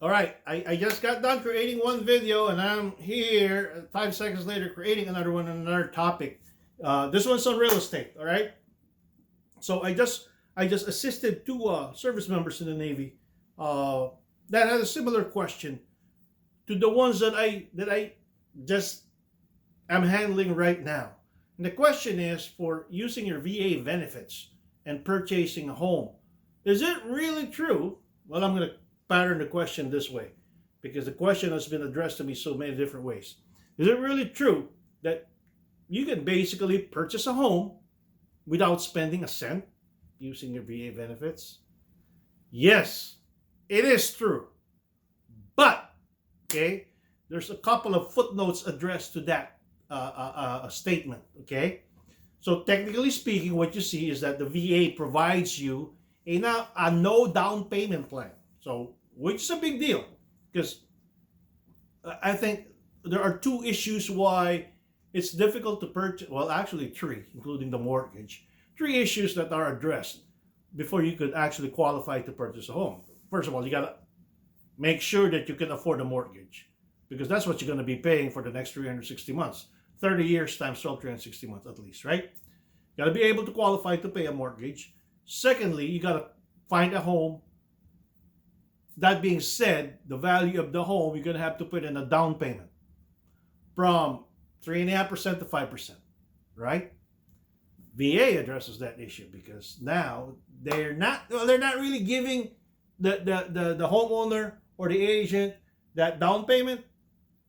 All right, I just got done creating one video and I'm here 5 seconds later creating another one on another topic. This one's on real estate. All right. So I just assisted two service members in the Navy that had a similar question to the ones that I just am handling right now. And the question is for using your VA benefits and purchasing a home. Is it really true? Well, I'm going to pattern the question this way because the question has been addressed to me so many different ways. Is it really true that you can basically purchase a home without spending a cent using your VA benefits? Yes, it is true. But, okay, there's a couple of footnotes addressed to that statement, okay? So technically speaking, what you see is that the VA provides you a no down payment plan. So, which is a big deal because I think there are two issues why it's difficult to purchase. Well, actually three, including the mortgage. Three issues that are addressed before you could actually qualify to purchase a home. First of all, you got to make sure that you can afford a mortgage because that's what you're going to be paying for the next 360 months. 30 years times 12, 360 months at least, right? You got to be able to qualify to pay a mortgage. Secondly, you got to find a home. That being said, the value of the home, you're going to have to put in a down payment from 3.5% to 5%, right? VA addresses that issue because now they're not really giving the homeowner or the agent that down payment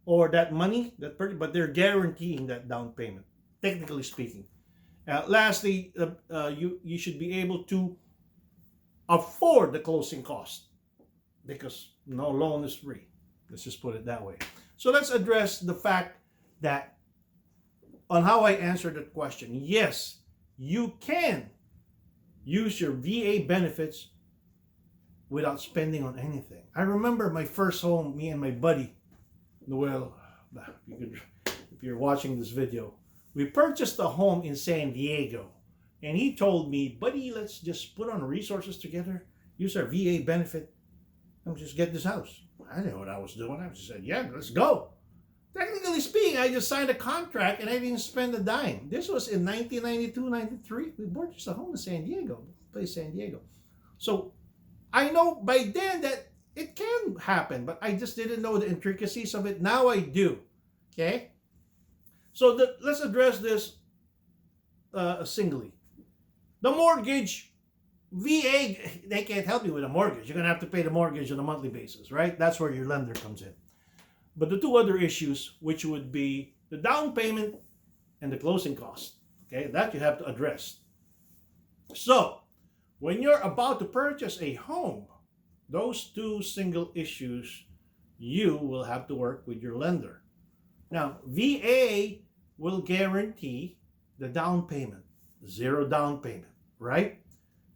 or that money, but they're guaranteeing that down payment, technically speaking. Lastly, you should be able to afford the closing cost because no loan is free. Let's just put it that way. So let's address the fact that on how I answered that question. Yes, you can use your VA benefits without spending on anything. I remember my first home, me and my buddy, Noel, if you're watching this video, we purchased a home in San Diego. And he told me, buddy, let's just put on resources together, use our VA benefit, and just get this house. I didn't know what I was doing. I just said, yeah, let's go. Technically speaking, I just signed a contract and I didn't spend a dime. This was in 1992, 93. We purchased a home in San Diego, place San Diego. So I know by then that it can happen, but I just didn't know the intricacies of it. Now I do. Okay? So let's address this singly. The mortgage, VA, they can't help you with a mortgage. You're going to have to pay the mortgage on a monthly basis, right? That's where your lender comes in. But the two other issues, which would be the down payment and the closing cost, okay, that you have to address. So, when you're about to purchase a home, those two single issues, you will have to work with your lender. Now, VA will guarantee the down payment, zero down payment, right?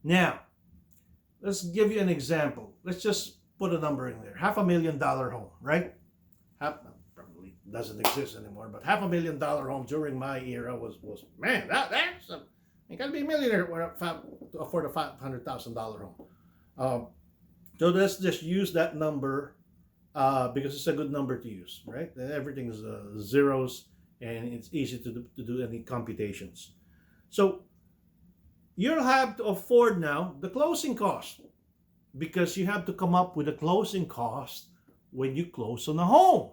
Now, let's give you an example. Let's just put a number in there. $500,000 home, right? Probably doesn't exist anymore, but $500,000 home during my era was man, that's you gotta be a millionaire to afford a $500,000 home. So let's just use that number because it's a good number to use, right? Everything is zeros and it's easy to do any computations. So you'll have to afford now the closing cost because you have to come up with a closing cost when you close on a home.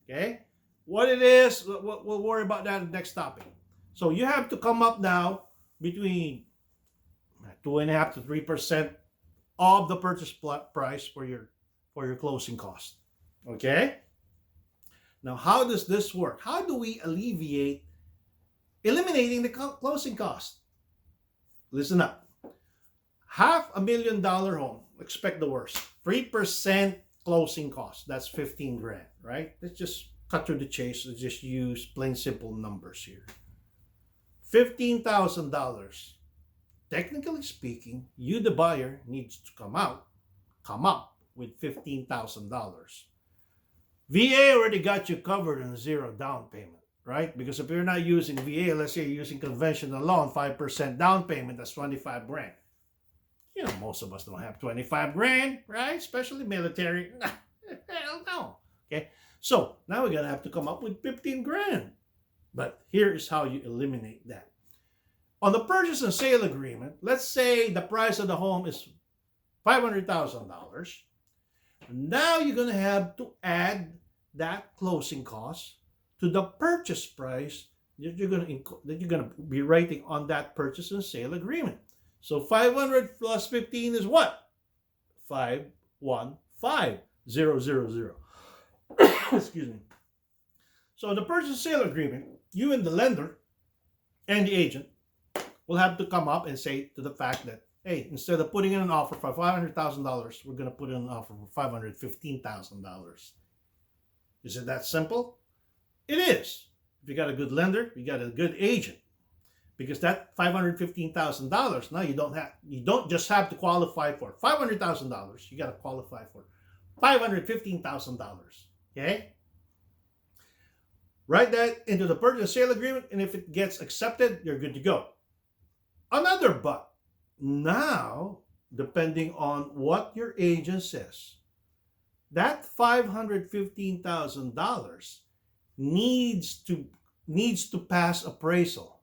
Okay? What it is, we'll worry about that in the next topic. So you have to come up now between 2.5% to 3% of the purchase price for your closing cost. Okay? Now, how does this work? How do we alleviate eliminating the closing cost? Listen up. $500,000 home, expect the worst. 3% closing cost, that's 15 grand, right? Let's just cut through the chase. Let's just use plain simple numbers here. $15,000. Technically speaking, you, the buyer, needs to come up with $15,000. VA already got you covered on zero down payment, right? Because if you're not using VA, let's say you're using conventional loan, 5% down payment, that's 25 grand. You know, most of us don't have 25 grand, right? Especially military. Okay, so now we're gonna have to come up with 15 grand. But here is how you eliminate that. On the purchase and sale agreement, let's say the price of the home is $500,000. Now you're gonna have to add that closing cost to the purchase price that you're gonna be writing on that purchase and sale agreement. So 500 plus 15 is what? 515,000. Excuse me. So in the purchase and sale agreement, you and the lender and the agent will have to come up and say to the fact that, hey, instead of putting in an offer for $500,000, we're going to put in an offer for $515,000. Is it that simple? It is. If you got a good lender, you got a good agent. Because that $515,000, now you don't just have to qualify for $500,000, you got to qualify for $515,000. Okay? Write that into the purchase and sale agreement, and if it gets accepted, you're good to go. Another but. Now, depending on what your agent says, that $515,000 needs to pass appraisal.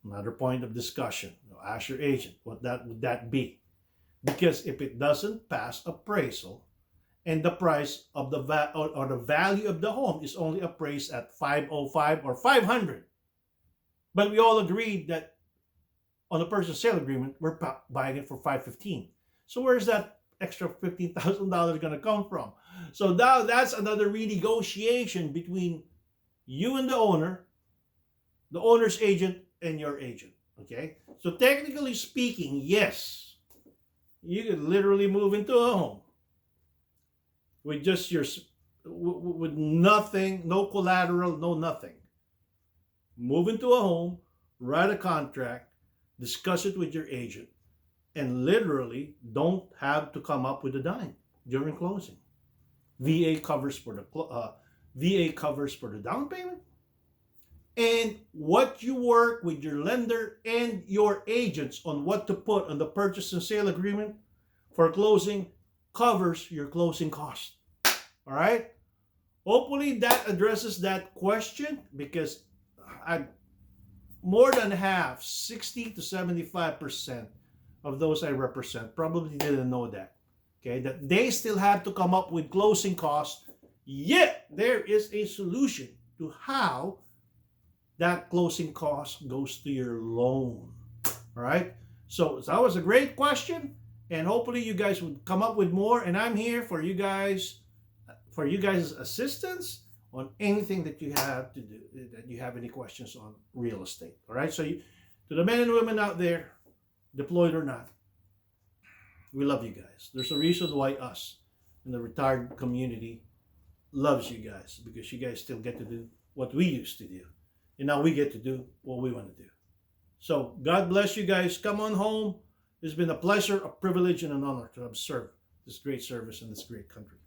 Another point of discussion. Ask your agent what would that be, because if it doesn't pass appraisal, and the price of the the value of the home is only appraised at 505 or 500, but we all agreed that on the purchase sale agreement we're buying it for 515. So where's that extra $15,000 going to come from? So now that's another renegotiation between you and the owner's agent, and your agent. Okay, so technically speaking, yes, you could literally move into a home with just with nothing, no collateral, no nothing. Move into a home, write a contract, discuss it with your agent, and literally don't have to come up with a dime during closing. VA covers for the down payment, and what you work with your lender and your agents on what to put on the purchase and sale agreement for closing covers your closing cost. All right? Hopefully that addresses that question, because more than half, 60 to 75% of those I represent probably didn't know that. Okay, that they still have to come up with closing costs, yet there is a solution to how that closing cost goes to your loan. All right, so that was a great question, and hopefully you guys would come up with more, and I'm here for you guys' assistance on anything that you have to do, that you have any questions on real estate. All right, so to the men and women out there, deployed or not, we love you guys. There's a reason why us in the retired community loves you guys, because you guys still get to do what we used to do, and now we get to do what we want to do. So God bless you guys. Come on home. It's been a pleasure, a privilege, and an honor to have served this great service in this great country.